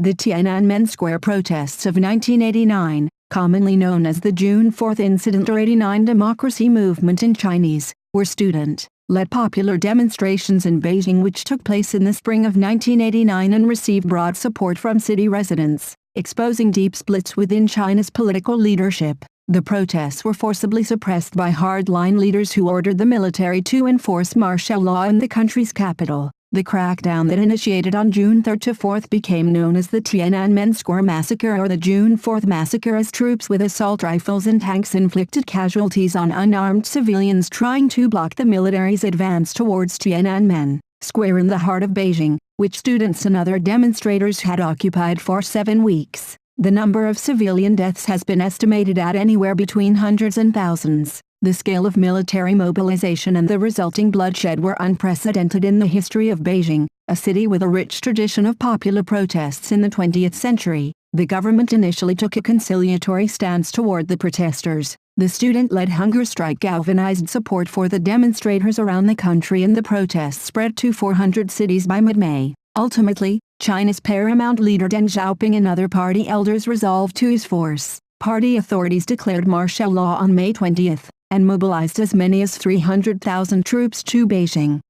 The Tiananmen Square protests of 1989, commonly known as the June 4th Incident or 89 Democracy Movement in Chinese, were student-led popular demonstrations in Beijing which took place in the spring of 1989 and received broad support from city residents, exposing deep splits within China's political leadership. The protests were forcibly suppressed by hardline leaders who ordered the military to enforce martial law in the country's capital. The crackdown that initiated on June 3 to 4 became known as the Tiananmen Square Massacre or the June 4 Massacre, as troops with assault rifles and tanks inflicted casualties on unarmed civilians trying to block the military's advance towards Tiananmen Square in the heart of Beijing, which students and other demonstrators had occupied for 7 weeks. The number of civilian deaths has been estimated at anywhere between hundreds and thousands. The scale of military mobilization and the resulting bloodshed were unprecedented in the history of Beijing, a city with a rich tradition of popular protests in the 20th century. The government initially took a conciliatory stance toward the protesters. The student-led hunger strike galvanized support for the demonstrators around the country, and the protests spread to 400 cities by mid-May. Ultimately, China's paramount leader Deng Xiaoping and other party elders resolved to use force. Party authorities declared martial law on May 20 and mobilized as many as 300,000 troops to Beijing.